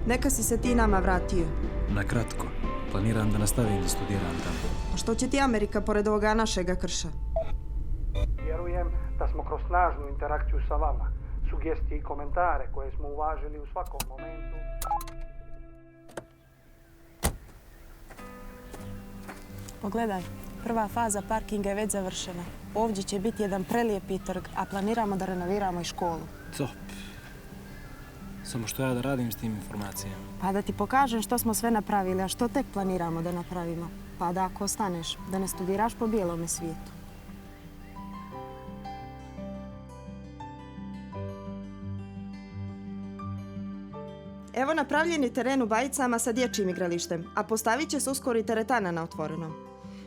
Neka si se ti nama vratio. Na kratko. Planiram da nastavim da studiram tamo. A što će ti Amerika pored ovoga našega krša? Vjerujem da smo kroz snažnu interakciju sa vama, sugestije i komentare koje smo uvažili u svakom momentu. Pogledaj, prva faza parkinga je već završena. Ovdje će biti jedan prelijepi trg, a planiramo da renoviramo i školu. Top. Samo što ja da radim s tim informacijama. Pa da ti pokažem što smo sve napravili, a što tek planiramo da napravimo. Pa da ako ostaneš, da ne studiraš po bijelome svijetu. Evo napravljen je teren u Bajicama sa dječjim igralištem, a postavit će se uskoro i teretana na otvorenom.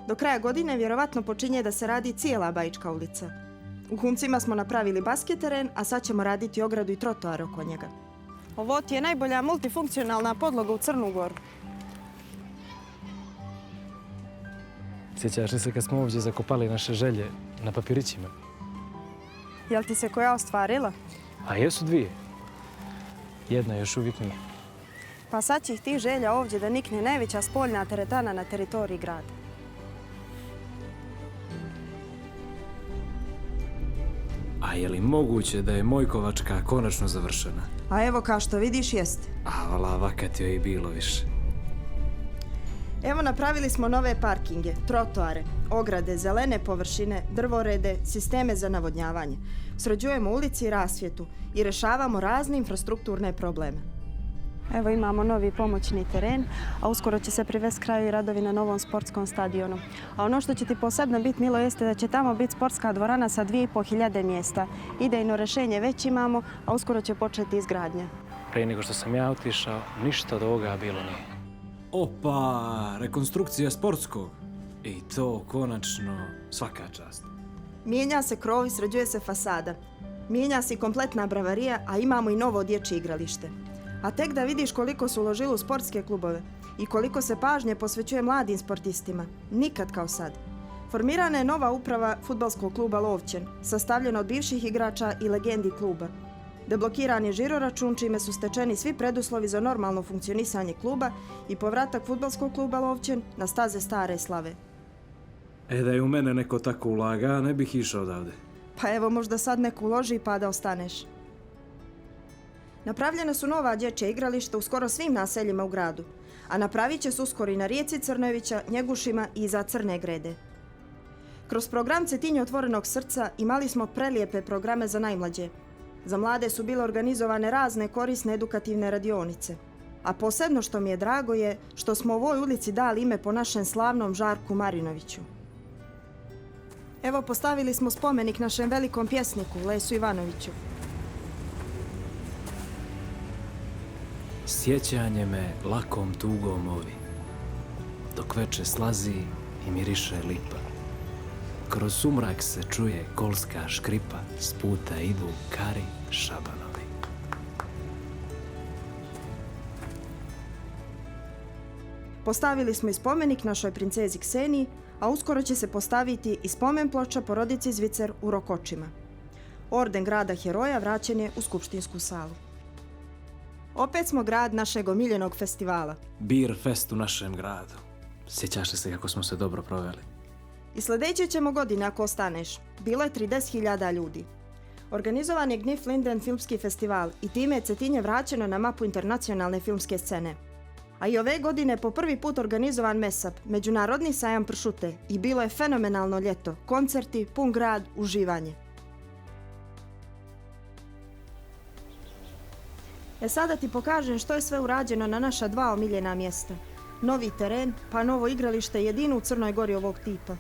Do kraja godine vjerovatno počinje da se radi cijela Bajička ulica. U Huncima smo napravili basket teren, a sad ćemo raditi ogradu i trotoar oko njega. Ovo ti je najbolja multifunkcionalna podloga u Crnu Goru. Sjećaš li se kad smo ovdje zakopali naše želje na papirićima? Jel ti se koja ostvarila? A jesu dvije. Jedna još uvijek nije. Pa sad će ih ti želja ovdje da nikne najveća spoljna teretana na teritoriji grada. A je li moguće da je Mojkovačka konačno završena? A evo kao što vidiš jeste. A lava kad joj je bilo više. Evo napravili smo nove parkinge, trotoare, ograde, zelene površine, drvorede, sisteme za navodnjavanje. Sređujemo ulici i rasvjetu i rješavamo razne infrastrukturne probleme. Evo imamo novi pomoćni teren, a uskoro će se privesti kraju i radovi na novom sportskom stadionu. A ono što će ti posebno biti milo jeste da će tamo biti sportska dvorana sa 2500 mjesta. Idejno rješenje već imamo, a uskoro će početi izgradnja. Prije nego što sam ja otišao, ništa od ovoga bilo nije. Opa, rekonstrukcija sportskog. I to konačno svaka čast. Mijenja se krov i sređuje se fasada. Mijenja se i kompletna bravarija, a imamo i novo dječje igralište. A tek da vidiš koliko su uložili u sportske klubove i koliko se pažnje posvećuje mladim sportistima. Nikad kao sad. Formirana je nova uprava fudbalskog kluba Lovćen, sastavljena od bivših igrača i legendi kluba. Deblokiran je žiroračun, čime su stečeni svi preduslovi za normalno funkcionisanje kluba i povratak fudbalskog kluba Lovćen na staze stare slave. Da je u mene neko tako ulaga, ne bih išao odavde. Pa evo možda sad neko uloži pa da ostaneš. Napravljena su nova dječja igrališta u skoro svim naseljima u gradu, a napravit će se uskoro i na rijeci Crnojevića, Njegušima i iza Crne Grede. Kroz program Cetinje otvorenog srca imali smo prelijepe programe za najmlađe. Za mlade su bile organizovane razne korisne edukativne radionice. A posebno što mi je drago je što smo ovoj ulici dali ime po našem slavnom Žarku Marinoviću. Evo postavili smo spomenik našem velikom pjesniku Lesu Ivanoviću. Sjećanje me lakom tugom ovi, dok veče slazi i miriše lipa. Kroz sumrak se čuje kolska škripa, s puta idu Kari Šabanovi. Postavili smo i spomenik našoj princezi Kseniji, a uskoro će se postaviti i spomen ploča porodici Zvicer u Rokočima. Orden grada heroja vraćen je u skupštinsku salu. Opet smo grad našeg omiljenog festivala. Beer fest u našem gradu. Sjećaš li se kako smo se dobro proveli? I sljedeće ćemo godine ako ostaneš. Bilo je 30.000 ljudi. Organizovan je Gnif Linden filmski festival i time je Cetinje vraćeno na mapu internacionalne filmske scene. A i ove godine po prvi put organizovan MESAP, Međunarodni sajam pršute, i bilo je fenomenalno ljeto, koncerti, pun grad, uživanje. Sada ti pokažem što je sve urađeno na naša dva omiljena mjesta. Novi teren, pa novo igralište jedino u Crnoj Gori ovog tipa.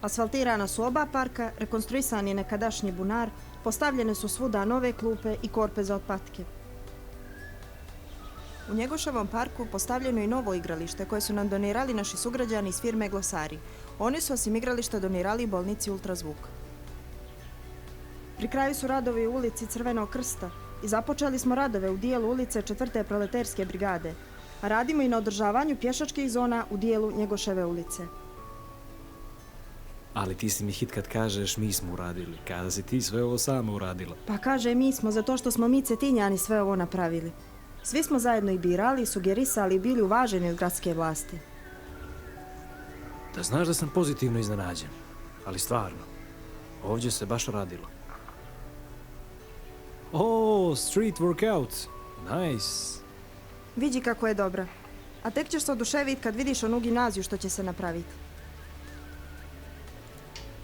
Asfaltirana su oba parka, rekonstruisan je nekadašnji bunar, postavljene su svuda nove klupe i korpe za otpatke. U Njegoševom parku postavljeno je i novo igralište koje su nam donirali naši sugrađani iz firme Glosari. Oni su osim igrališta donirali i bolnici Ultrazvuk. Pri kraju su radovi u ulici Crvenog krsta i započeli smo radove u dijelu ulice 4. proleterske brigade, a radimo i na održavanju pješačkih zona u dijelu Njegoševe ulice. Ali ti si mi hit kad kažeš mi smo uradili, kada si ti sve ovo sama uradila. Pa kaže mi smo zato što smo mi Cetinjani sve ovo napravili. Svi smo zajedno i birali, sugerisali i bili uvaženi od gradske vlasti. Da znaš da sam pozitivno iznenađen, ali stvarno, ovdje se baš radilo. O, street workout, nice. Vidi kako je dobra. A tek ćeš se oduševiti kad vidiš onu gimnaziju što će se napraviti.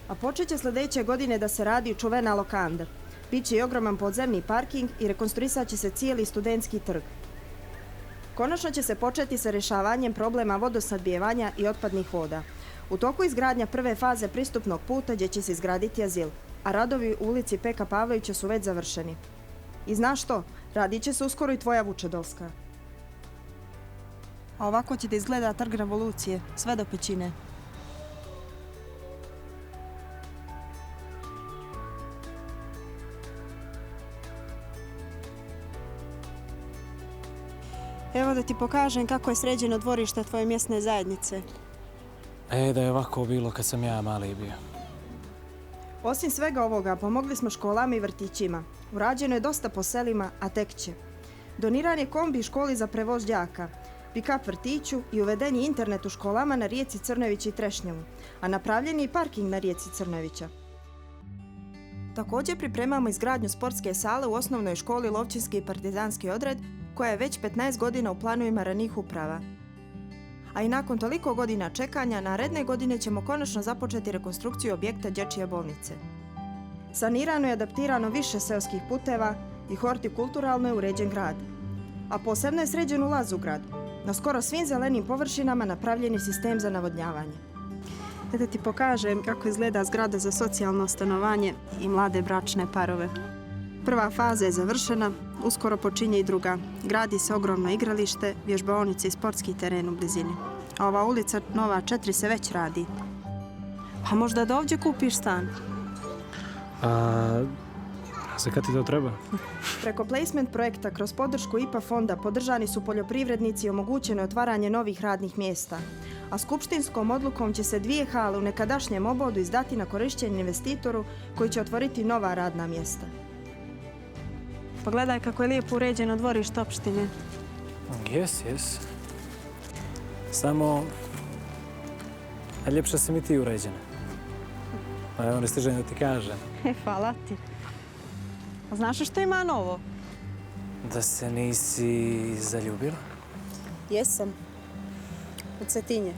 A počet će sljedeće godine da se radi čuvena lokanda. Biće i ogroman podzemni parking i rekonstruisat će se cijeli studentski trg. Konačno će se početi sa rješavanjem problema vodosnadbijevanja i otpadnih voda. U toku izgradnja prve faze pristupnog puta gdje će se izgraditi azil, a radovi u ulici Peka Pavlovića su već završeni. I znaš što, radit će se uskoro i tvoja Vučedolska. A ovako će da izgleda trg revolucije, sve do pećine. Evo da ti pokažem kako je sređeno dvorište tvoje mjesne zajednice. Da je ovako bilo kad sam ja mali bio. Osim svega ovoga, pomogli smo školama i vrtićima. Urađeno je dosta po selima, a tek će. Doniran je kombi školi za prevoz đaka, pick-up vrtiću i uveden je internet u školama na rijeci Crnović i Trešnjevu, a napravljen je i parking na rijeci Crnovića. Također pripremamo izgradnju sportske sale u osnovnoj školi Lovćinski i partizanski odred, koja je već 15 godina u planovima ranijih uprava. A i nakon toliko godina čekanja, naredne godine ćemo konačno započeti rekonstrukciju objekta dječje bolnice. Sanirano i adaptirano više seoskih puteva i hortikulturalno je uređen grad. A posebno je sređen ulaz u grad. Na skoro svim zelenim površinama napravljen je sistem za navodnjavanje. Da ti pokažem kako izgleda zgrada za socijalno stanovanje i mlade bračne parove. Prva faza je završena, uskoro počinje i druga. Gradi se ogromno igralište, vježbaonice i sportski teren u blizini. A ova ulica Nova 4 se već radi. Pa možda da ovdje kupiš stan. Za kad ti to treba? Preko placement projekta kroz podršku IPA fonda podržani su poljoprivrednici i omogućeno je otvaranje novih radnih mjesta. A skupštinskom odlukom će se 2 hale u nekadašnjem obodu izdati na korištenje investitoru koji će otvoriti nova radna mjesta. Pogledaj kako je lijepo uređeno dvorište opštine. Jes. Samo, ljepša si mi ti uređena. Pa evo ne stižem da ti kažem. Hvala ti. A znaš što ima novo? Da se nisi zaljubila? Jesam. Od Cetinje.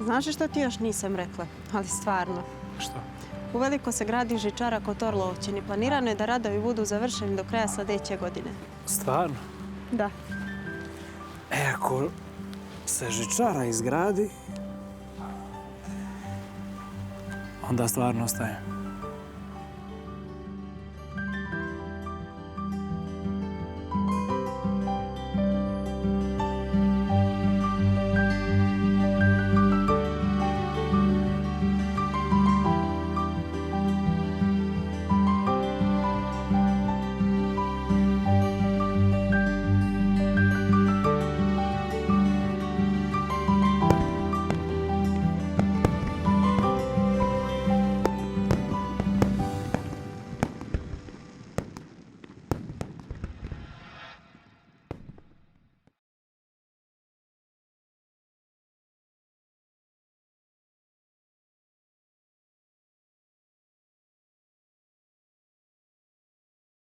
Znaš što ti još nisam rekla, ali stvarno. Što? Uveliko se gradi žičara kod Orlovćini. Planirano je da radovi budu završeni do kraja sljedeće godine. Stvarno? Da. Ako se žičara izgradi, onda stvarno ostaje.